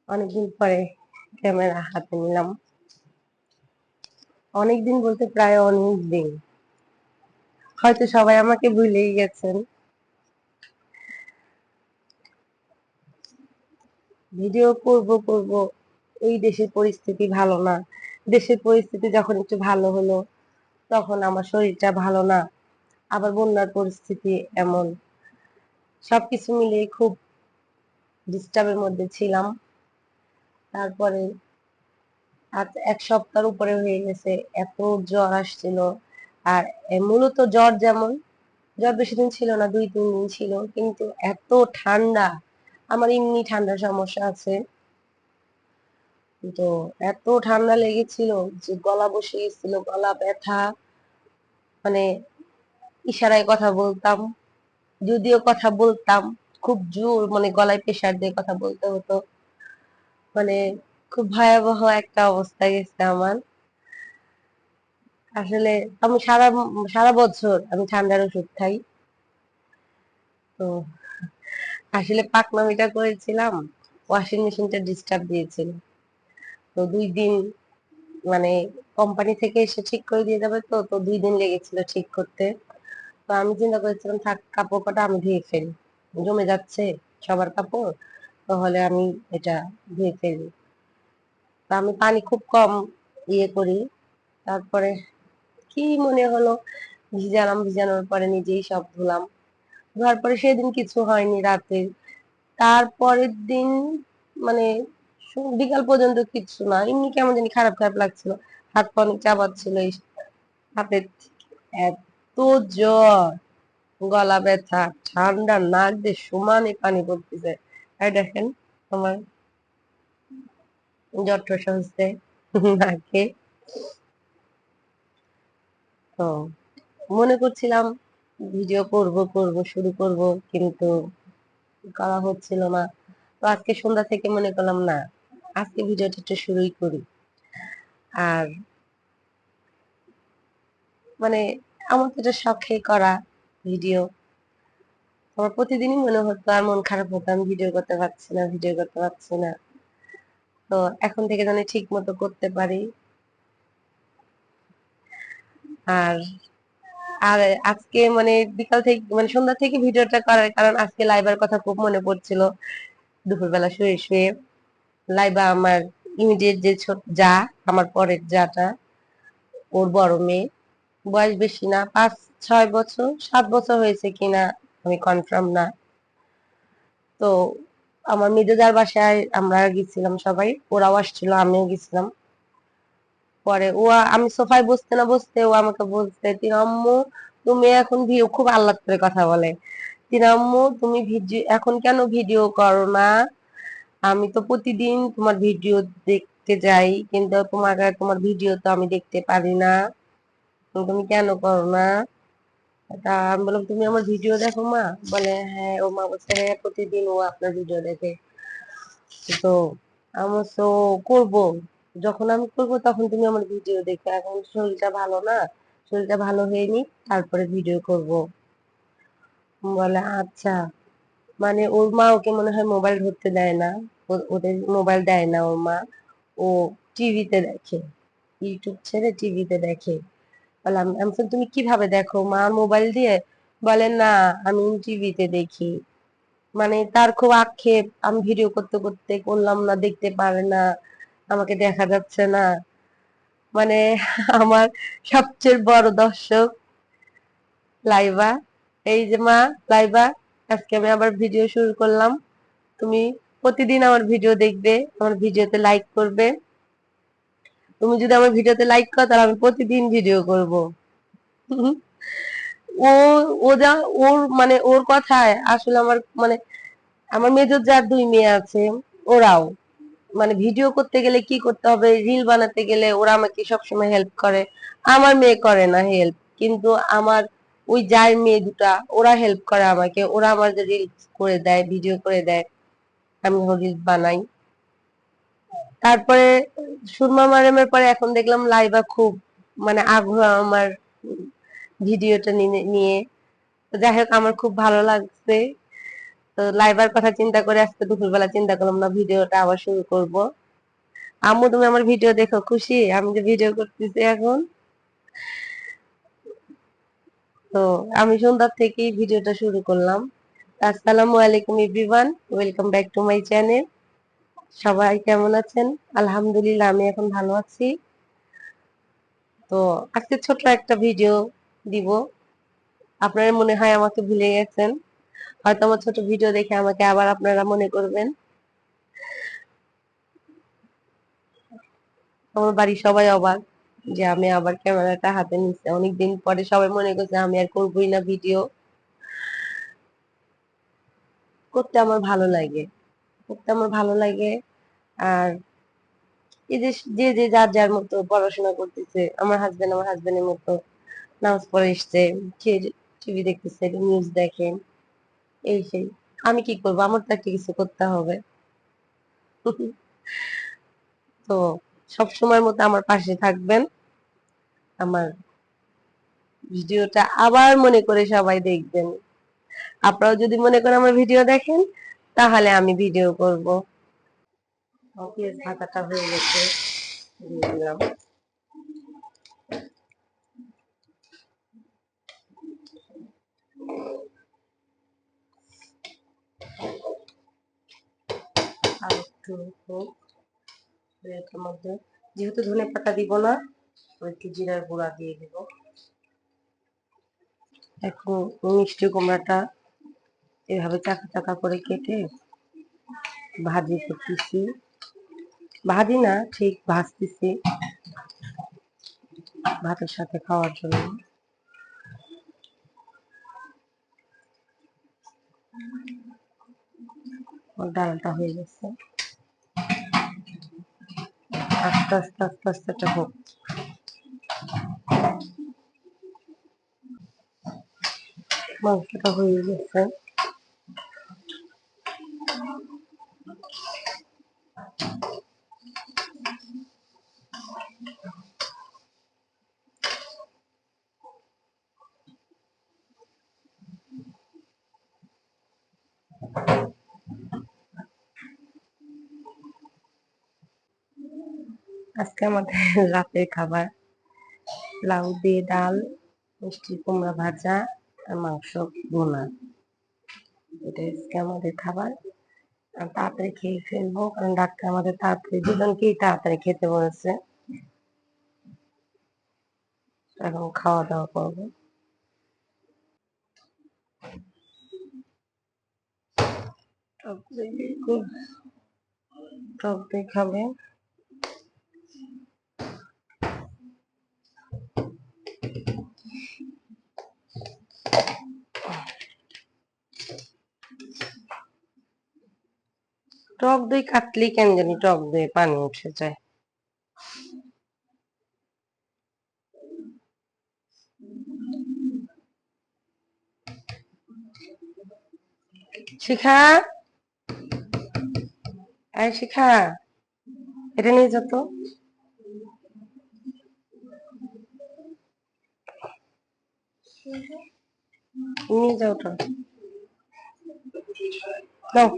অনেকদিন পরে ক্যামেরা হাতে নিলাম। অনেকদিন বলতে প্রায় অনেক দিন, হয়তো সবাই আমাকে ভুলেই গেছেন। ভিডিও করব করব, এই দেশের পরিস্থিতি ভালো না। দেশের পরিস্থিতি যখন একটু ভালো হলো, তখন আমার শরীরটা ভালো না, আবার বন্যার পরিস্থিতি এমন, সবকিছু মিলিয়ে খুব ডিস্টার্বের মধ্যে ছিলাম। তারপরে আজ এক সপ্তাহের উপরে হয়ে গেছে, এত জ্বর আসছিল। আর মূলত জ্বর যেমন, জ্বর বেশি দিন ছিল না, 2-3 দিন ছিল, কিন্তু এত ঠান্ডা, আমার এমনি ঠান্ডার সমস্যা আছে, তো এত ঠান্ডা লেগেছিল যে গলা বসে গেছিল, গলা ব্যথা, মানে ইশারায় কথা বলতাম, যদিও কথা বলতাম খুব জোর, মানে গলায় প্রেসার দিয়ে কথা বলতে হতো। মানে খুব ভয়াবহ একটা অবস্থা গেছে আমার। আসলে আমি সারা সারা বছর আমি ঠান্ডার ওষুধ খাই। তো আসলে পাকনামিটা করেছিলাম, ওয়াশিং মেশিনটা ডিস্টার্ব দিয়েছিল। তো 2 দিন, মানে কোম্পানি থেকে এসে ঠিক করে দিয়ে যাবে, তো তো 2 দিন লেগেছিল ঠিক করতে। তো আমি চিন্তা করেছিলাম থাক, কাপড় কটা আমি ধুয়ে ফেলি, জমে যাচ্ছে সবার কাপড়, তাহলে আমি এটা ধুয়ে ফেলি। তো আমি পানি খুব কম ইয়ে করি। তারপরে কি মনে হলো, ভিজালাম, ভিজানোর পরে নিজেই সব ধুলাম। ধোয়ার পরে সেদিন কিছু হয়নি রাতে। তারপরের দিন, মানে বিকাল পর্যন্ত কিছু না, এমনি কেমন জানি খারাপ খারাপ লাগছিল, হাত পা অনেক চাবাচ্ছিল, এই হাতের থেকে এত জ্বর, গলা ব্যথা, ঠান্ডা, নাক দিয়ে সমানে পানি পড়তেছে। আর দেখেন আমার জ্বর টর হচ্ছে নাকে। তো মনে করছিলাম ভিডিও করব করব শুরু করব, কিন্তু করা হচ্ছিল না। তো আজকে সন্ধ্যা থেকে মনে করলাম না, আজকে ভিডিওটা একটু শুরুই করি। আর মানে আমার তো এটা শখে করা ভিডিও। আমার প্রতিদিনই মনে হতো, আর মন খারাপ হতো আমি ভিডিও করতে পারছি না, ভিডিও করতে পারছি না। তো এখন থেকে জানি ঠিক মতো করতে পারি। আর আর আজকে মানে বিকাল থেকে, মানে সন্ধ্যা থেকে ভিডিওটা করার কারণ, আজকে লাইবার কথা খুব মনে পড়ছিল। দুপুরবেলা শুয়ে শুয়ে লাইবা আমার ইমিডিয়েট যে ছোট যা, আমার পরের যাটা, ওর বড় মেয়ে, বয়স বেশি না, 5-6 বছর, 7 বছর হয়েছে কিনা আমি কনফার্ম না। তো আমার মেজদার বাসায় আমরা গেছিলাম সবাই, ওরাও আসছিল, আমিও গেছিলাম। পরে আমি সোফায় বসতে না বসতে ও আমাকে বলছে, আম্মু তুমি এখন ভিডিও, খুব আহ্লাদ করে কথা বলে, আম্মু তুমি ভিডিও এখন কেন ভিডিও করো না? আমি তো প্রতিদিন তোমার ভিডিও দেখতে যাই, কিন্তু তোমার ভিডিও তো আমি দেখতে পারি না, তো তুমি কেন করো না? তা আমি বললাম, তুমি আমার ভিডিও দেখো মা? বলে হ্যাঁ। ও মা বলছে হ্যাঁ, প্রতিদিন ও আপনার ভিডিও দেখে। তো আমি তো করবো, যখন আমি করবো তখন তুমি আমার ভিডিও দেখো, এখন শরীরটা ভালো না, শরীরটা ভালো হয়নি, তারপরে ভিডিও করব। বলে আচ্ছা। মানে ওর মা ওকে মনে হয় মোবাইল ধরতে দেয় না, ওদের মোবাইল দেয় না ওর মা, ও টিভিতে দেখে, ইউটিউব ছেড়ে টিভিতে দেখে। বললাম, আমি বললাম, তুমি কিভাবে দেখো মা, মোবাইল দিয়ে? বলে না, আমি টিভিতে দেখি। মানে তার খুব আক্ষেপ, আমি ভিডিও করতে করতে করলাম না, দেখতে পারে না, আমাকে দেখা যাচ্ছে না। মানে আমার সবচেয়ে বড় দর্শক লাইবা। এই যে মা, লাইবা, আজকে আমি আবার ভিডিও শুরু করলাম, তুমি প্রতিদিন আমার ভিডিও দেখবে, আমার ভিডিওতে লাইক করবে। তুমি যদি আমার ভিডিওতে লাইক করো, তাহলে আমি প্রতিদিন ভিডিও করব। ও ও যা, ওর মানে ওর কথায় আসলে আমার, মানে আমার মেজর যার 2 মেয়ে আছে, ওরাও মানে ভিডিও করতে গেলে কি করতে হবে, রিল বানাতে গেলে ওরা আমাকে সবসময় হেল্প করে। আমার মেয়ে করে না হেল্প, কিন্তু আমার ওই যার মেয়ে দুটা, ওরা হেল্প করে আমাকে, ওরা আমার রিল করে দেয়, ভিডিও করে দেয়, আমি রিল বানাই। তারপরে সুরমা ম্যাডামের পরে এখন দেখলাম লাইবা খুব, মানে আগ্রহ আমার ভিডিওটা নিয়ে নিয়ে। তো যাই হোক, আমার খুব ভালো লাগছে। তো লাইবার কথা চিন্তা করে আজকে দুপুরবেলা চিন্তা করলাম না ভিডিওটা আবার শুরু করব। আম্মু তুমি আমার ভিডিও দেখো, খুশি আমি যে ভিডিও করতেছি এখন? তো আমি সন্ধ্যা থেকেই ভিডিওটা শুরু করলাম। আসসালামু আলাইকুম everyone, welcome back to my channel. সবাই কেমন আছেন? আলহামদুলিল্লাহ আমি এখন ভালো আছি। তো আজকে ছোট্ট একটা ভিডিও দিব। আপনারা মনে হয় আমাকে ভুলে গেছেন, হয়তো আমার ছোট ভিডিও দেখে আমাকে আবার আপনারা মনে করবেন। আমার বাড়ির সবাই অবাক যে আমি আবার ক্যামেরাটা হাতে নিচ্ছি অনেকদিন পরে। সবাই মনে করছে আমি আর করবোই না ভিডিও। করতে আমার ভালো লাগে, করতে আমার ভালো লাগে। আর এই যে যে যে যার যার মতো পড়াশোনা করতেছে, আমার হাজবেন্ডের মতো নামাজ পড়ে এসছে, খেয়ে টিভি দেখতেছে, নিউজ দেখেন, এই সেই। আমি কি করবো? আমার তো একটা কিছু করতে হবে। তো সব সময় মতো আমার পাশে থাকবেন। আমার ভিডিওটা আবার মনে করে সবাই দেখবেন। আপনারাও যদি মনে করেন আমার ভিডিও দেখেন, তাহলে আমি ভিডিও করব। পেঁয়াজ ভাজাটা হয়ে গেছে, দিয়ে দিলাম। আর একটু এটার মধ্যে যেহেতু ধনে পাতা দিব না, একটু জিরার গুঁড়া দিয়ে দিব। এখন মিষ্টি কুমড়াটা এভাবে চাকা চাকা করে কেটে ভাজি করতেছি, ভাজি না ঠিক ভাজতেছি ভাতের সাথে খাওয়ার জন্য। ডালটা হয়ে গেছে, আস্তে আস্তে আস্তে আস্তে এটা হোক। মাংসটা হয়ে গেছে। আজকে আমাদের রাতের খাবার লাউ দিয়ে ডাল, মিষ্টি কুমড়া ভাজা আর মাংস ভুনা। এটা আজকে আমাদের খাবার। আর তাড়াতাড়ি খেয়ে ফেলবো, কারণ ডাক্তার আমাদের তাড়াতাড়ি দুজনকেই তাড়াতাড়ি খেতে বলেছে। এখন খাওয়া দাওয়া করবো। টক দই খাবে? টক দই কাটলেই কেন জানি টক দই পানি উঠে যায়। শিখা, আয় শিখা, এটা নিয়ে যত নিয়ে যাও, ওটা নাও।